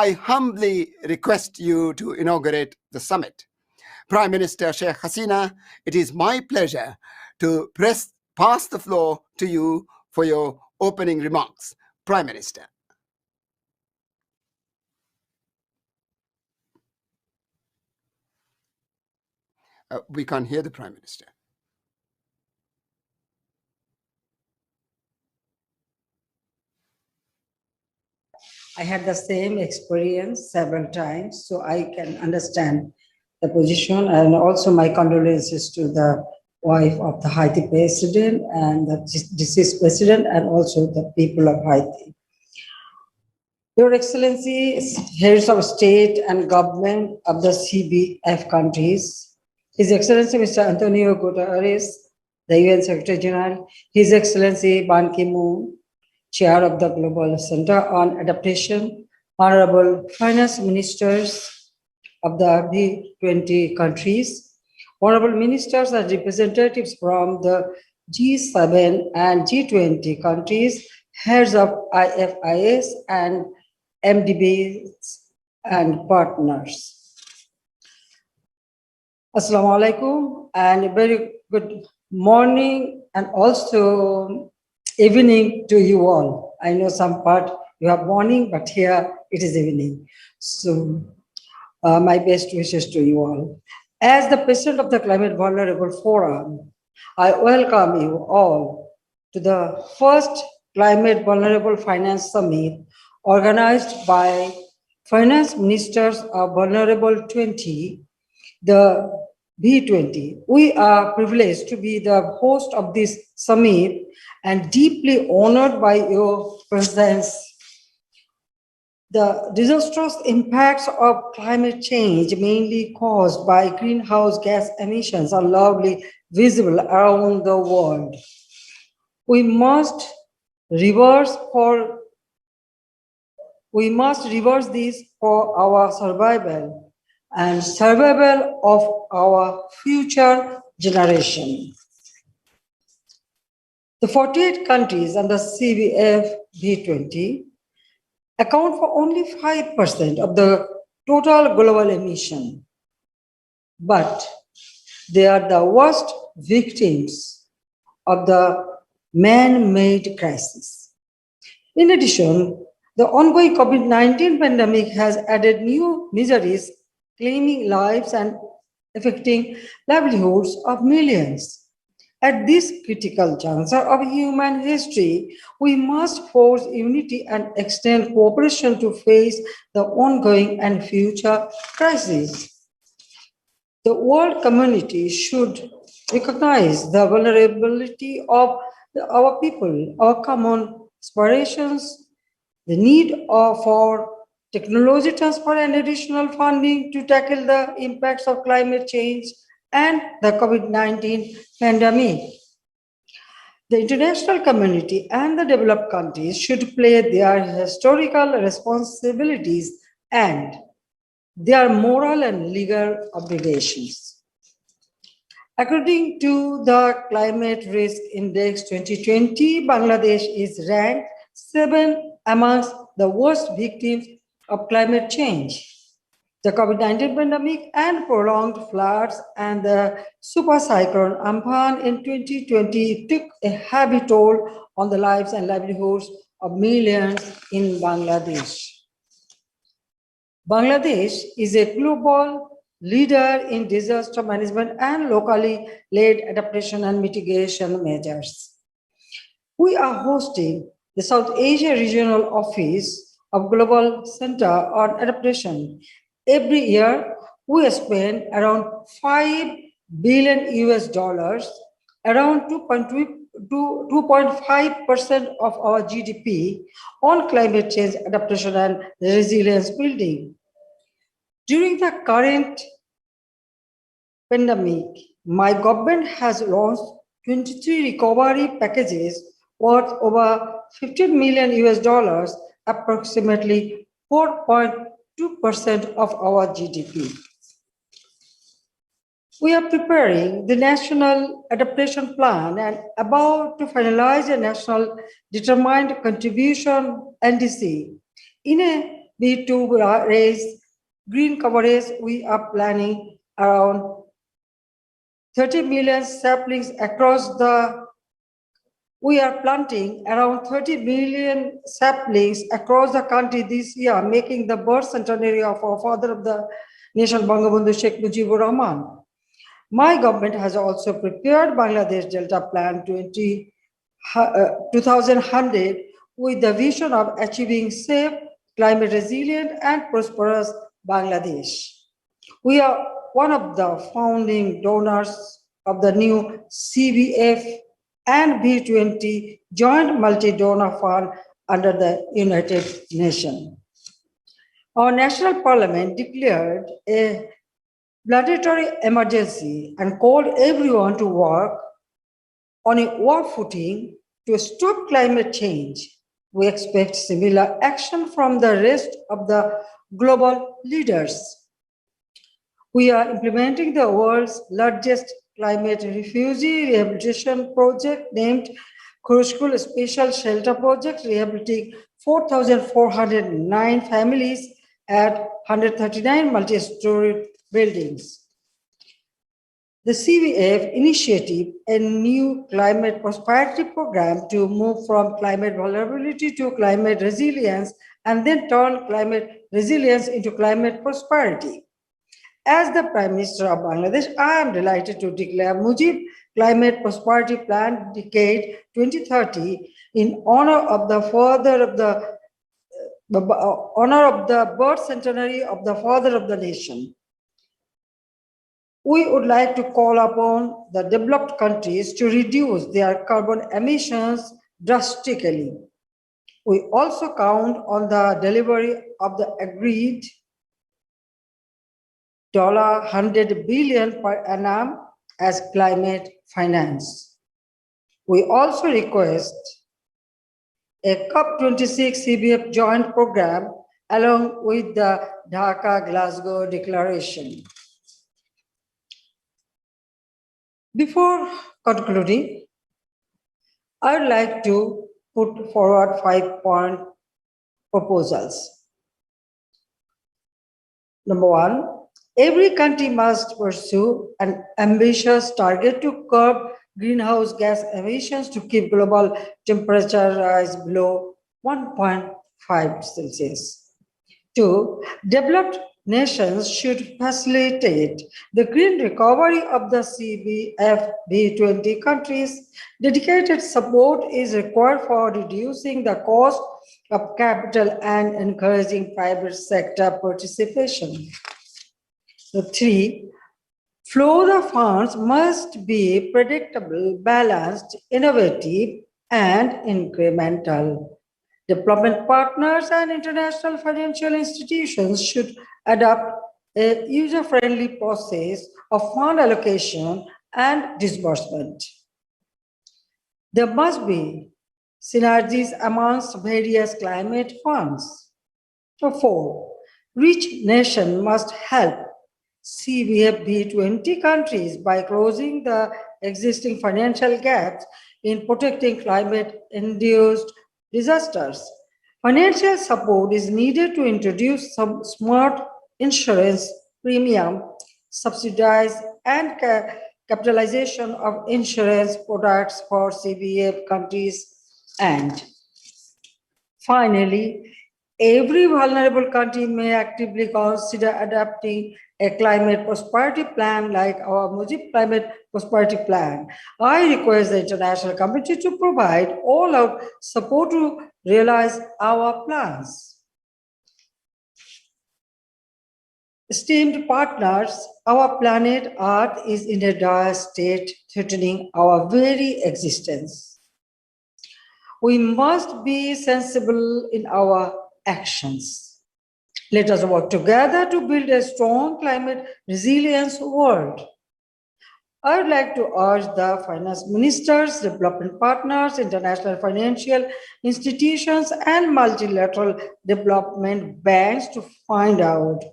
I humbly request you to inaugurate the summit. Prime Minister Sheikh Hasina, it is my pleasure to pass the floor to you for your opening remarks. Prime Minister. We can't hear the Prime Minister. I had the same experience several times, so I can understand the position, and also my condolences to the wife of the Haiti president and the deceased president, and also the people of Haiti. Your Excellency, heads of state and government of the CBF countries, His Excellency Mr. Antonio Guterres, the UN Secretary General, His Excellency Ban Ki-moon, Chair of the Global Center on Adaptation, Honorable Finance Ministers of the V20 countries, Honorable Ministers and representatives from the G7 and G20 countries, heads of IFIs and MDBs and partners. Assalamu alaikum and very good morning and also evening to you all. I know some part you have morning, but here it is evening. So my best wishes to you all. As the president of the Climate Vulnerable Forum, I welcome you all to the first Climate Vulnerable Finance Summit organized by Finance Ministers of Vulnerable 20, the V20. We are privileged to be the host of this summit and deeply honored by your presence. The disastrous impacts of climate change, mainly caused by greenhouse gas emissions, are loudly visible around the world. We must reverse this for our survival and survival of our future generation. The 48 countries under CBF V20 account for only 5% of the total global emission, but they are the worst victims of the man-made crisis. In addition, the ongoing COVID-19 pandemic has added new miseries, claiming lives and affecting livelihoods of millions. At this critical juncture of human history, we must force unity and extend cooperation to face the ongoing and future crises. The world community should recognize the vulnerability of our people, our common aspirations, the need for technology transfer and additional funding to tackle the impacts of climate change and the COVID-19 pandemic. The international community and the developed countries should play their historical responsibilities and their moral and legal obligations. According to the Climate Risk Index 2020, Bangladesh is ranked 7th amongst the worst victims of climate change. The COVID-19 pandemic and prolonged floods and the super cyclone Amphan in 2020 took a heavy toll on the lives and livelihoods of millions in Bangladesh. Bangladesh is a global leader in disaster management and locally led adaptation and mitigation measures. We are hosting the South Asia Regional Office of Global Center on Adaptation. Every year, we spend around $5 billion US, around 2.5% of our GDP on climate change adaptation and resilience building. During the current pandemic, my government has launched 23 recovery packages worth over $15 million US, approximately 4.2% of our GDP. We are preparing the National Adaptation Plan and about to finalize a National Determined Contribution NDC. In a V2 will raise green coverage. We are planning around 30 million saplings across the We are planting around 30 million saplings across the country this year, making the birth centenary of our father of the nation, Bangabandhu Sheikh Mujibur Rahman. My government has also prepared Bangladesh Delta Plan 2100 with the vision of achieving safe, climate resilient, and prosperous Bangladesh. We are one of the founding donors of the new CBF and V20 Joint Multi-Donor Fund under the United Nations. Our national parliament declared a planetary emergency and called everyone to work on a war footing to stop climate change. We expect similar action from the rest of the global leaders. We are implementing the world's largest climate refugee rehabilitation project named Khurushkul Special Shelter Project, rehabilitating 4,409 families at 139 multi-story buildings. The CVF initiative a new climate prosperity program to move from climate vulnerability to climate resilience and then turn climate resilience into climate prosperity. As the Prime Minister of Bangladesh, I am delighted to declare Mujib Climate Prosperity Plan Decade 2030 in honor of the birth centenary of the father of the nation. We would like to call upon the developed countries to reduce their carbon emissions drastically. We also count on the delivery of the agreed $100 billion per annum as climate finance. We also request a COP26 CBF joint program along with the Dhaka Glasgow Declaration. Before concluding, I would like to put forward 5-point proposals. Number one, every country must pursue an ambitious target to curb greenhouse gas emissions to keep global temperature rise below 1.5 Celsius. Two, developed nations should facilitate the green recovery of the CBF V20 countries. Dedicated support is required for reducing the cost of capital and encouraging private sector participation. Three, flow of funds must be predictable, balanced, innovative, and incremental. Development partners and international financial institutions should adopt a user-friendly process of fund allocation and disbursement. There must be synergies amongst various climate funds. Four, rich nations must help CBF V20 countries by closing the existing financial gaps in protecting climate-induced disasters. Financial support is needed to introduce some smart insurance premium, subsidize and capitalization of insurance products for CBF countries, and finally, every vulnerable country may actively consider adopting a climate prosperity plan like our Mujib Climate Prosperity Plan. I request the international community to provide all-out support to realize our plans. Esteemed partners, our planet Earth is in a dire state, threatening our very existence. We must be sensible in our actions. Let us work together to build a strong climate resilience world. I would like to urge the finance ministers, development partners, international financial institutions, and multilateral development banks to find out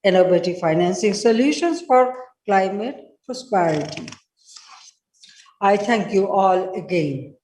innovative financing solutions for climate prosperity. I thank you all again.